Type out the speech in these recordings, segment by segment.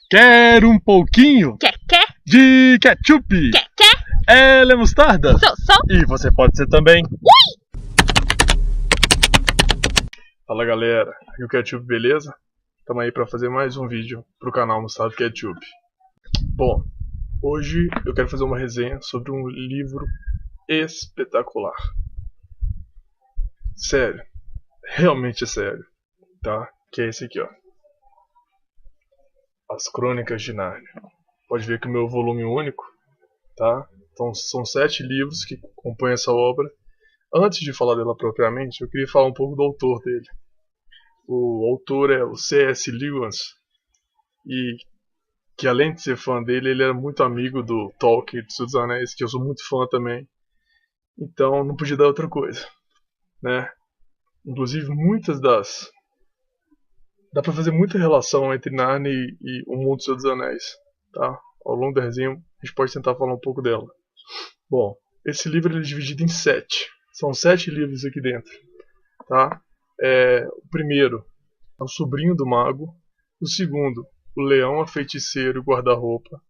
Quer um pouquinho Quer? de ketchup? Quer? Ela é mostarda? Sou. E você pode ser também. Ui! Fala galera, aqui é o Ketchup, beleza? Estamos aí para fazer mais um vídeo pro canal Mostarda Ketchup. Bom, hoje eu quero fazer uma resenha sobre um livro espetacular. Sério, realmente é sério, tá? Que é esse aqui, ó. As Crônicas de Nárnia. Pode ver que o meu volume único, tá? Então são 7 livros que compõem essa obra. Antes de falar dela propriamente, eu queria falar um pouco do autor dele. O autor é o C.S. Lewis, e que além de ser fã dele, ele era muito amigo do Tolkien, do Senhor dos Anéis, que eu sou muito fã também. Então não podia dar outra coisa, né? Inclusive dá pra fazer muita relação entre Narnia e o mundo do Senhor dos Anéis, tá? Ao longo da resenha a gente pode tentar falar um pouco dela. Bom, esse livro ele é dividido em 7. São 7 livros aqui dentro, tá? O primeiro é o Sobrinho do Mago. O segundo, o Leão, a Feiticeira e o Guarda-Roupa.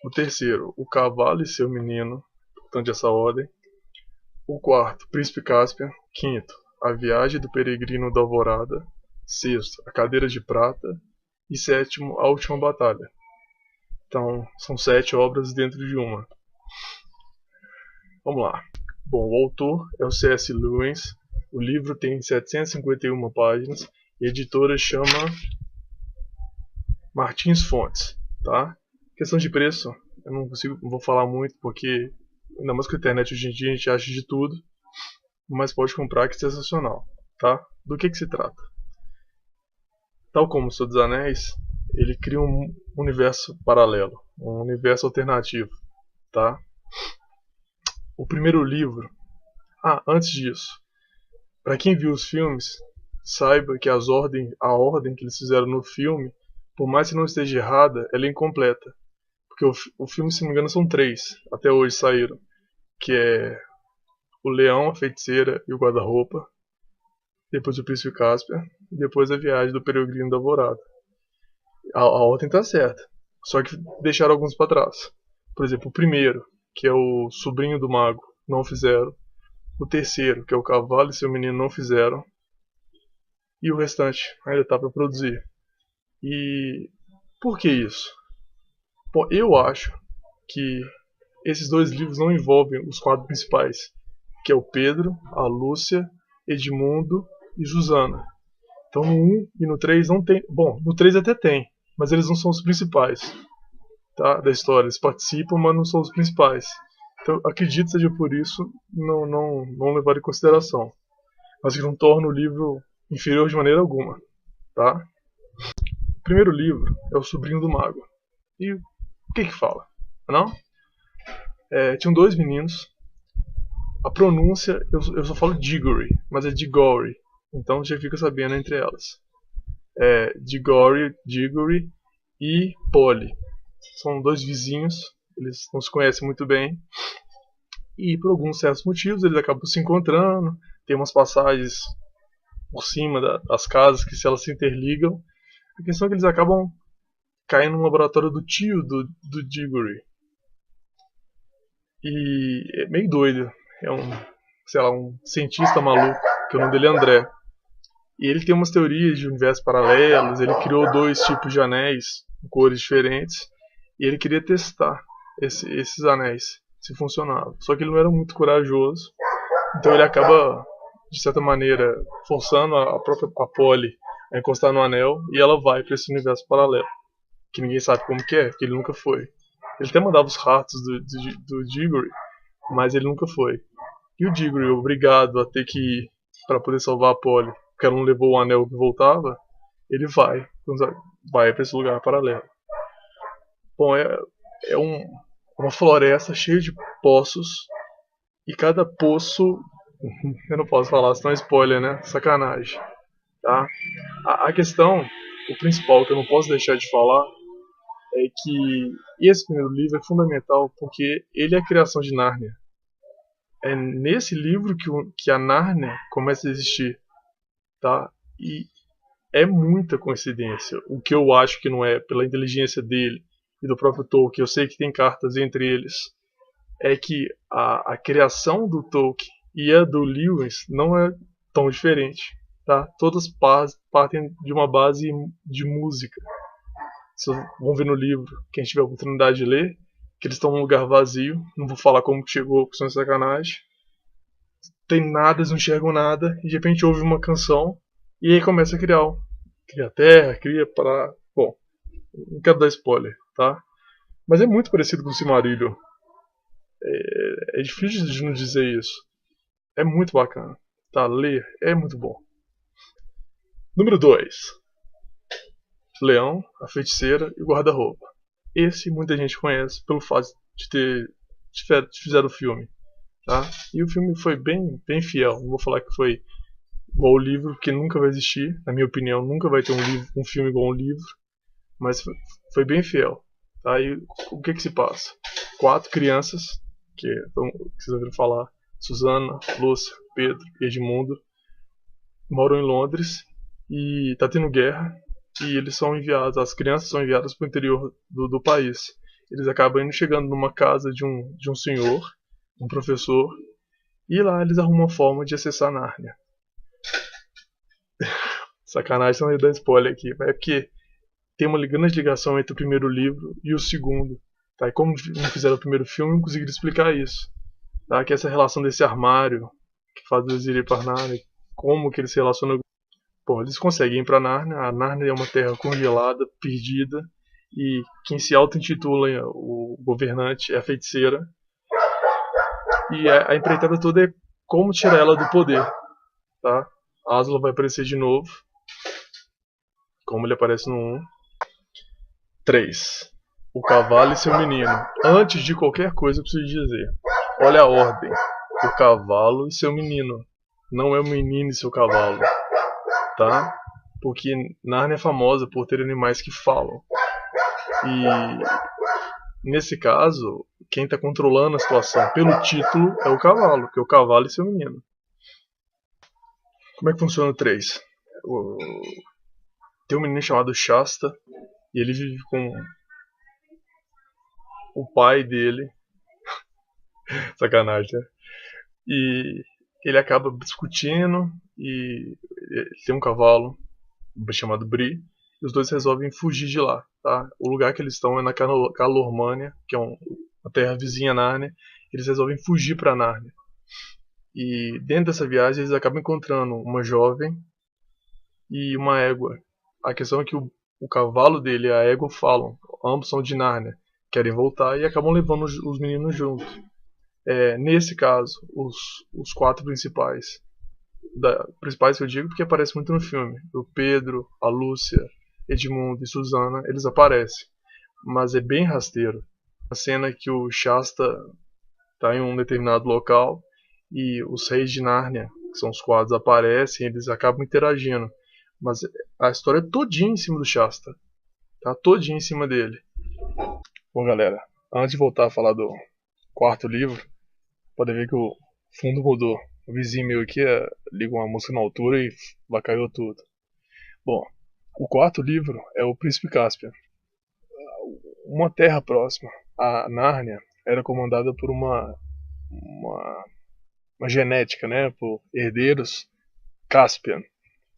O terceiro, o Cavalo e seu Menino, importante essa ordem. O quarto, Príncipe Caspian. Quinto, A Viagem do Peregrino da Alvorada. Sexto, A Cadeira de Prata. E sétimo, A Última Batalha. Então, são 7 obras dentro de uma. Vamos lá. Bom, o autor é o C.S. Lewis. O livro tem 751 páginas. E a editora chama Martins Fontes, tá? Questão de preço, eu não vou falar muito porque ainda mais com a internet hoje em dia a gente acha de tudo, mas pode comprar que é sensacional, tá? Do que se trata? Tal como o Senhor dos Anéis, ele cria um universo paralelo, um universo alternativo, tá? O primeiro livro, antes disso, para quem viu os filmes, saiba que a ordem que eles fizeram no filme, por mais que não esteja errada, ela é incompleta. Porque o filme, se não me engano, são 3. Até hoje saíram. Que é o Leão, a Feiticeira e o Guarda-Roupa. Depois o Príncipe Caspian. E depois a Viagem do Peregrino da Alvorada. A ordem tá certa. Só que deixaram alguns para trás. Por exemplo, o primeiro, que é o Sobrinho do Mago, não fizeram. O terceiro, que é o Cavalo e seu Menino, não fizeram. E o restante ainda tá para produzir. E por que isso? Bom, eu acho que esses 2 livros não envolvem os 4 principais, que é o Pedro, a Lúcia, Edmundo e Susana. Então no 1 e no 3 não tem. Bom, no 3 até tem, mas eles não são os principais, tá, da história. Eles participam, mas não são os principais. Então acredito que seja por isso não levar em consideração. Mas que não torna o livro inferior de maneira alguma, tá? O primeiro livro é o Sobrinho do Mago. E o que fala? Não? Tinham 2 meninos. A pronúncia, eu só falo Diggory, mas é Diggory. Então já fica sabendo entre elas. Diggory e Polly. São 2 vizinhos, eles não se conhecem muito bem. E por alguns certos motivos eles acabam se encontrando. Tem umas passagens por cima das casas que se elas se interligam. A questão é que eles acabam caindo no laboratório do tio do Diggory. E é meio doido. É um cientista maluco, que o nome dele é André. E ele tem umas teorias de universos paralelos, ele criou 2 tipos de anéis, com cores diferentes, e ele queria testar esses anéis, se funcionavam. Só que ele não era muito corajoso, então ele acaba, de certa maneira, forçando a própria Polly a encostar no anel, e ela vai para esse universo paralelo, que ninguém sabe como que é, que ele nunca foi. Ele até mandava os ratos do Diggory, mas ele nunca foi. E o Diggory, obrigado a ter que ir para poder salvar a Polly, porque ela não levou o anel que voltava, ele vai para esse lugar paralelo. Bom, é uma floresta cheia de poços, e cada poço, eu não posso falar, senão é spoiler, né? Sacanagem. Tá? A questão, o principal que eu não posso deixar de falar, é que esse primeiro livro é fundamental porque ele é a criação de Nárnia. É nesse livro que a Nárnia começa a existir, tá? E é muita coincidência. O que eu acho que não é, pela inteligência dele e do próprio Tolkien, eu sei que tem cartas entre eles, é que a criação do Tolkien e a do Lewis não é tão diferente, tá? Todas partem de uma base de música. Vocês vão ver no livro, quem tiver a oportunidade de ler, que eles estão num lugar vazio, não vou falar como que chegou, porque senão é sacanagem. Tem nada, eles não enxergam nada, e de repente ouve uma canção, e aí começa a criar. Cria terra, cria para... Bom, não quero dar spoiler, tá? Mas é muito parecido com o Silmarillion. É difícil de não dizer isso. É muito bacana. Tá, ler é muito bom. Número 2. Leão, a Feiticeira e o Guarda-Roupa. Esse muita gente conhece pelo fato de fizeram o filme. Tá? E o filme foi bem fiel. Não vou falar que foi igual o livro, porque nunca vai existir. Na minha opinião, nunca vai ter um filme igual um livro. Mas foi bem fiel. Tá? E o que se passa? 4 crianças, que vocês ouviram falar, Susana, Lúcia, Pedro e Edmundo, moram em Londres e tá tendo guerra. E eles são enviados, as crianças são enviadas para o interior do país. Eles acabam chegando numa casa de um senhor, um professor, e lá eles arrumam uma forma de acessar Nárnia. Sacanagem, não ia dar spoiler aqui, mas é porque tem uma grande ligação entre o primeiro livro e o segundo. Tá? E como não fizeram o primeiro filme, não conseguiram explicar isso. Tá? Que essa relação desse armário que faz eles irem para Nárnia, como que eles se relacionam. Bom, eles conseguem ir para Nárnia. A Nárnia é uma terra congelada, perdida, e quem se auto-intitula o governante é a feiticeira. E a empreitada toda é como tirar ela do poder. Tá? Aslan vai aparecer de novo, como ele aparece no 1. 3. O cavalo e seu menino. Antes de qualquer coisa, eu preciso dizer: olha a ordem. O cavalo e seu menino. Não é o menino e seu cavalo. Tá? Porque Nárnia é famosa por ter animais que falam. E nesse caso, quem está controlando a situação pelo título é o cavalo, que é o cavalo e seu menino. Como é que funciona o 3? Tem um menino chamado Shasta e ele vive com o pai dele. Sacanagem, né? E ele acaba discutindo e ele tem um cavalo chamado Bree. E os dois resolvem fugir de lá, tá? O lugar que eles estão é na Calormânia, que é uma terra vizinha a Nárnia. Eles resolvem fugir para Nárnia. E dentro dessa viagem eles acabam encontrando uma jovem e uma égua. A questão é que o cavalo dele e a égua falam, ambos são de Nárnia, querem voltar e acabam levando os meninos juntos. Nesse caso, os 4 principais que eu digo porque aparece muito no filme, o Pedro, a Lúcia, Edmundo e Susana, eles aparecem, mas é bem rasteiro. A cena que o Shasta está em um determinado local e os reis de Nárnia, que são os quadros, aparecem, eles acabam interagindo, mas a história é todinha em cima do Shasta, tá? Todinha em cima dele. Bom, galera, antes de voltar a falar do 4º livro, pode ver que o fundo mudou. O vizinho meu aqui liga uma música na altura e vacaiou tudo. Bom, o 4º livro é o Príncipe Caspian. Uma terra próxima a Nárnia era comandada por uma genética, né, por herdeiros Caspian,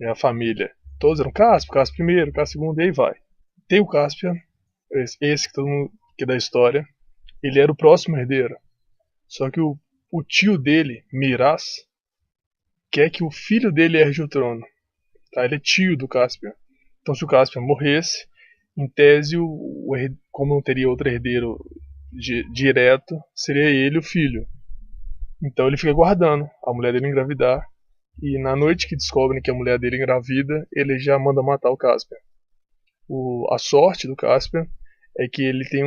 a família. Todos eram Caspian, Caspian I, Caspian II, e aí vai. Tem o Caspian, esse que todo mundo que é da história, ele era o próximo herdeiro. Só que o tio dele, Miraz, quer que o filho dele herde o trono. Tá? Ele é tio do Caspian. Então se o Caspian morresse, em tese, como não teria outro herdeiro direto, seria ele o filho. Então ele fica guardando a mulher dele engravidar. E na noite que descobrem que a mulher dele engravida, ele já manda matar o Caspian. A sorte do Caspian é que ele tem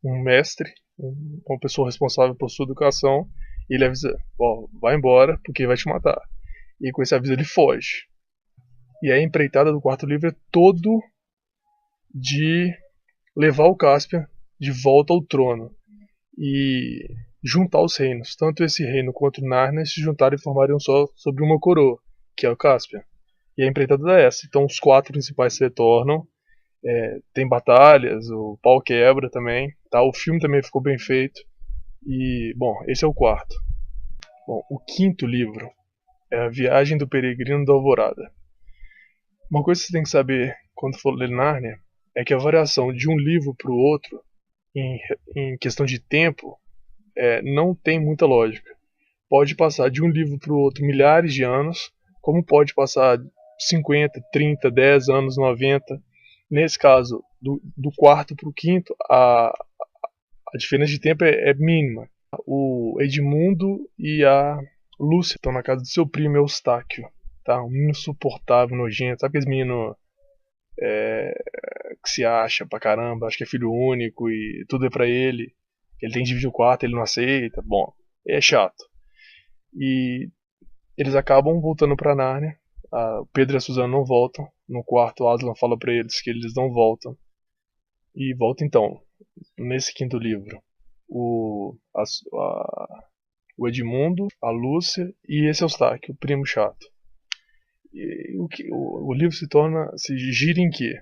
um mestre, uma pessoa responsável por sua educação, e ele avisa: vai embora porque vai te matar. E com esse aviso ele foge. E a empreitada do 4º livro é todo de levar o Caspian de volta ao trono e juntar os reinos. Tanto esse reino quanto Nárnia se juntaram e formariam só sobre uma coroa, que é o Caspian. E a empreitada é essa. Então os 4 principais se retornam. Tem batalhas, o pau quebra também. Tá? O filme também ficou bem feito. E, bom, esse é o 4º. Bom, o 5º livro é A Viagem do Peregrino da Alvorada. Uma coisa que você tem que saber quando for ler Nárnia é que a variação de um livro para o outro, em questão de tempo, não tem muita lógica. Pode passar de um livro para o outro milhares de anos, como pode passar 50, 30, 10 anos, 90. Nesse caso, do 4º para o 5º, a diferença de tempo é mínima. O Edmundo e a Lúcia estão na casa do seu primo Eustáquio. Tá? Um menino insuportável, nojento. Sabe aqueles meninos que se acha pra caramba, acha que é filho único e tudo é pra ele. Ele tem que dividir o quarto, ele não aceita. Bom, é chato. E eles acabam voltando pra Nárnia. O Pedro e a Suzana não voltam. No quarto, o Aslan fala pra eles que eles não voltam. E volta então, nesse 5º livro, o Edmundo, a Lúcia e esse Eustáquio, o primo chato. E o livro se gira em quê?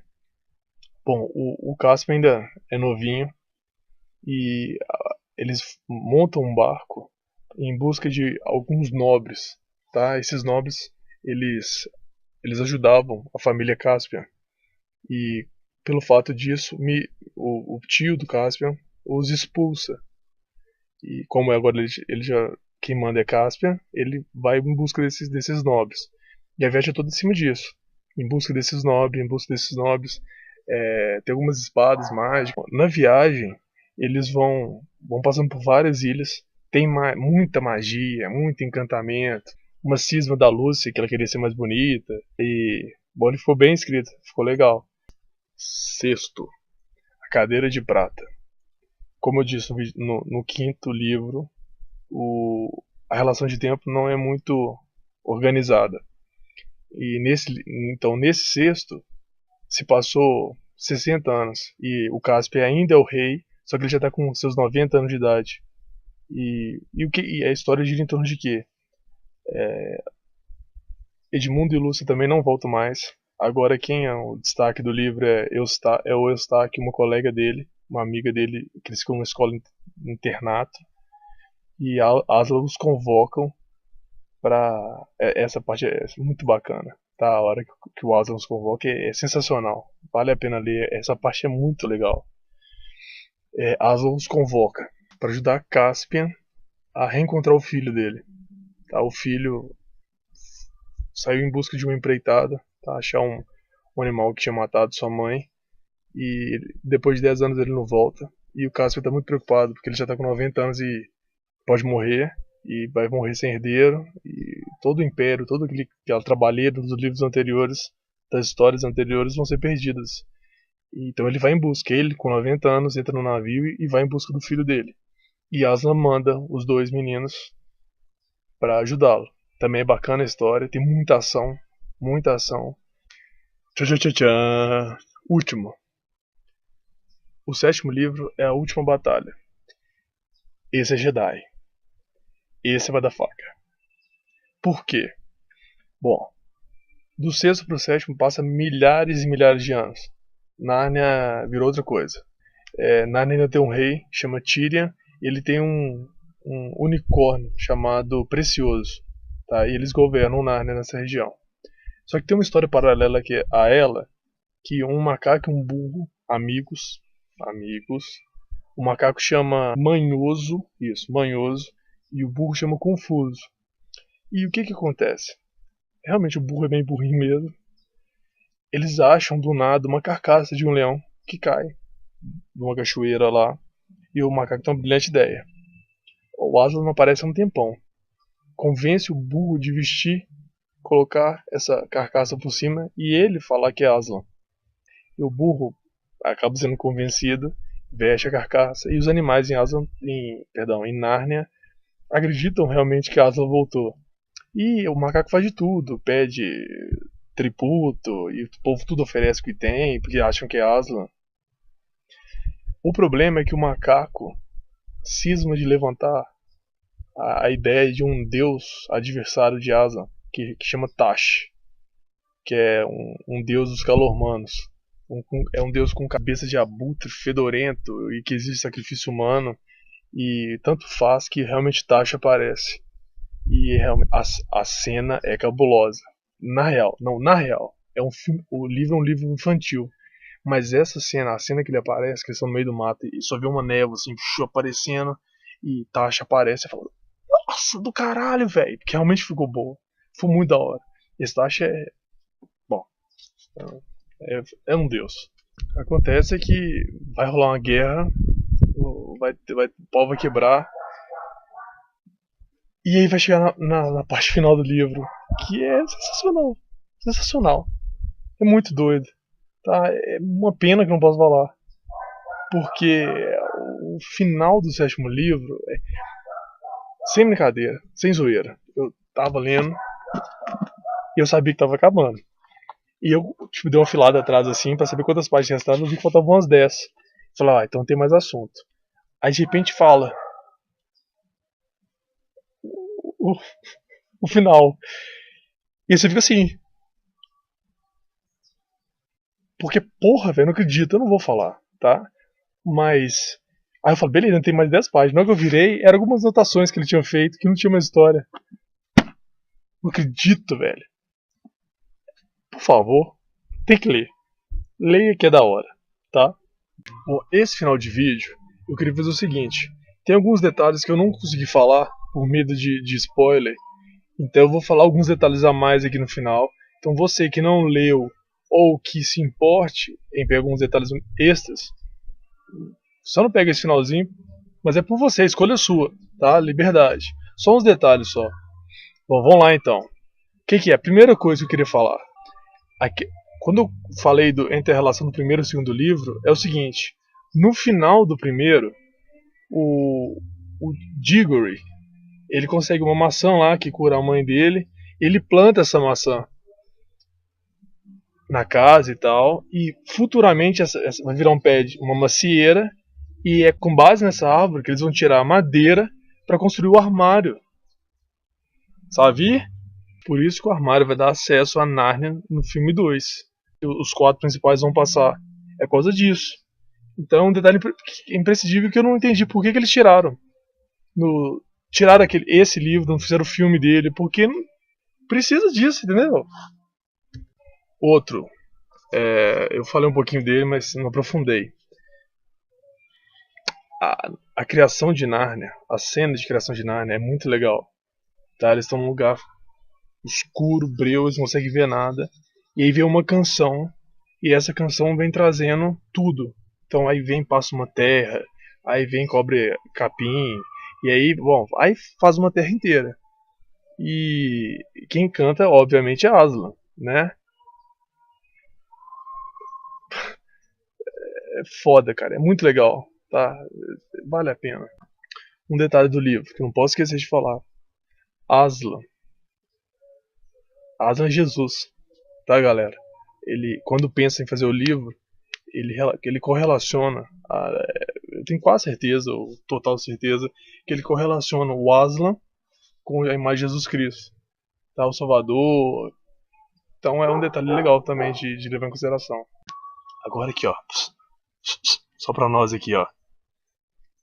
Bom, o Caspian ainda é novinho e eles montam um barco em busca de alguns nobres, tá? Esses nobres, eles ajudavam a família Caspian e pelo fato disso, o tio do Caspian os expulsa. E como agora ele já quem manda é Caspian, ele vai em busca desses nobres. E a viagem é toda em cima disso, em busca desses nobres, em busca desses nobres. Tem algumas espadas mágicas. Na viagem, eles vão passando por várias ilhas. Tem muita magia, muito encantamento. Uma cisma da Lúcia, que ela queria ser mais bonita. E, bom, ele ficou bem escrito, ficou legal. 6º, A Cadeira de Prata. Como eu disse no 5º livro, a relação de tempo não é muito organizada. E nesse 6º, se passou 60 anos e o Caspian ainda é o rei, só que ele já está com seus 90 anos de idade. E a história gira em torno de quê? Edmundo e Lúcia também não voltam mais. Agora quem é o destaque do livro é o Eustáquio, uma colega dele, uma amiga dele, que eles ficam numa escola internato. E Aslan os convocam para essa parte é muito bacana. Tá? A hora que o Aslan os convoca é sensacional. Vale a pena ler. Essa parte é muito legal. Aslan os convoca para ajudar Caspian a reencontrar o filho dele. Tá? O filho saiu em busca de uma empreitada, tá? Achar um animal que tinha matado sua mãe. E depois de 10 anos ele não volta. E o Caspian está muito preocupado porque ele já está com 90 anos e pode morrer. E vai morrer sem herdeiro. E todo o império, todo aquela trabalheira dos livros anteriores, das histórias anteriores, vão ser perdidas. Então ele vai em busca. Ele, com 90 anos, entra no navio e vai em busca do filho dele. E Aslan manda os 2 meninos para ajudá-lo. Também é bacana a história, tem muita ação, muita ação. Tchan. Último. O 7º livro é A Última Batalha. Esse é Jedi. Esse vai dar faca. Por quê? Bom, do 6º pro 7º passa milhares e milhares de anos. Nárnia virou outra coisa. Nárnia ainda tem um rei, chama Tyrion, e ele tem um unicórnio chamado Precioso. Tá? E eles governam Nárnia nessa região. Só que tem uma história paralela a ela, que um macaco e um burro, amigos, o macaco chama Manhoso, e o burro chama Confuso. E o que acontece? Realmente o burro é bem burrinho mesmo. Eles acham do nada uma carcaça de um leão que cai de uma cachoeira lá, e o macaco tem uma brilhante ideia. O Aslan não aparece há um tempão. Convence o burro de vestir, colocar essa carcaça por cima e ele falar que é Aslan. E o burro acaba sendo convencido, veste a carcaça e os animais em Nárnia acreditam realmente que Aslan voltou. E o macaco faz de tudo, pede tributo e o povo tudo oferece o que tem porque acham que é Aslan. O problema é que o macaco cisma de levantar a ideia de um deus adversário de Aslan, que chama Tash, que é um deus dos calormanos. É um deus com cabeça de abutre fedorento e que exige sacrifício humano. E tanto faz que realmente Tasha aparece. E a cena é cabulosa. Na real, é um filme, o livro é um livro infantil. Mas essa cena, a cena que ele aparece, que eles estão no meio do mato e só vê uma névoa assim, aparecendo, e Tasha aparece e fala: Nossa, do caralho, velho! Porque realmente ficou boa. Foi muito da hora. Esse Tasha é. Bom. É um deus. O que acontece é que vai rolar uma guerra, o pau vai quebrar, e aí vai chegar na parte final do livro, que é sensacional. Sensacional. É muito doido. Tá? É uma pena que eu não posso falar. Porque o final do sétimo livro é. Sem brincadeira, sem zoeira. Eu tava lendo e eu sabia que tava acabando. E eu tipo, dei uma filada atrás assim pra saber quantas páginas restavam. Eu vi que faltavam umas 10. Falei, então tem mais assunto. Aí de repente fala o, o final. E você fica assim. Porque, porra, velho, não acredito, eu não vou falar, tá? Mas. Aí eu falei, beleza, tem mais 10 páginas. Na hora que eu virei, eram algumas anotações que ele tinha feito que não tinha mais história. Não acredito, velho. Por favor, tem que ler. Leia que é da hora, tá? Bom, esse final de vídeo, eu queria fazer o seguinte. Tem alguns detalhes que eu não consegui falar por medo de spoiler. Então eu vou falar alguns detalhes a mais aqui no final. Então você que não leu ou que se importe em pegar alguns detalhes extras, só não pega esse finalzinho, mas é por você, escolha sua, tá? Liberdade. Só uns detalhes só. Bom, vamos lá então. O que é? A primeira coisa que eu queria falar. Aqui, quando eu falei entre a relação do primeiro e o segundo livro, é o seguinte. No final do primeiro, o Diggory, ele consegue uma maçã lá que cura a mãe dele. Ele planta essa maçã na casa e tal. E futuramente essa vai virar um pé de uma macieira. E é com base nessa árvore que eles vão tirar a madeira para construir o armário. Sabe? Por isso que o armário vai dar acesso a Nárnia no filme 2. Os 4 principais vão passar. É por causa disso. Então é um detalhe imprescindível que eu não entendi por que eles tiraram. Tiraram esse livro, não fizeram o filme dele, porque não precisa disso, entendeu? Outro. Eu falei um pouquinho dele, mas não aprofundei. A criação de Nárnia, a cena de criação de Nárnia é muito legal. Tá? Eles estão num lugar escuro, breu, eles não conseguem ver nada. E aí vem uma canção, e essa canção vem trazendo tudo. Então aí vem, passa uma terra, aí vem, cobre capim, e aí, bom, aí faz uma terra inteira. E quem canta, obviamente, é Aslan, né? É foda, cara, é muito legal, tá? Vale a pena. Um detalhe do livro, que eu não posso esquecer de falar. Aslan é Jesus, tá, galera? Ele, quando pensa em fazer o livro, ele correlaciona, eu tenho quase certeza, ou total certeza, que ele correlaciona o Aslan com a imagem de Jesus Cristo, tá? O Salvador. Então é um detalhe legal também de levar em consideração. Agora aqui, ó. Só pra nós aqui, ó.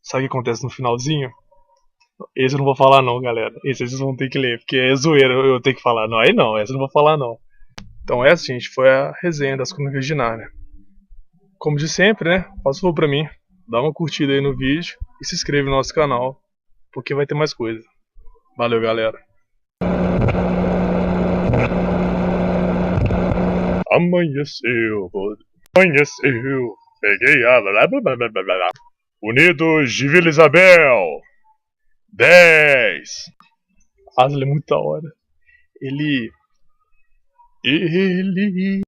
Sabe o que acontece no finalzinho? Esse eu não vou falar não, galera. Esse vocês vão ter que ler, porque é zoeira eu tenho que falar. Não, aí não, essa eu não vou falar não. Então essa, gente, foi a resenha das Crônicas de Nárnia. Como de sempre, né? Faz favor pra mim. Dá uma curtida aí no vídeo e se inscreve no nosso canal, porque vai ter mais coisa. Valeu, galera. Amanheceu, peguei a... Unidos de Vila Isabel. 10. Aslan é muito da hora. Ele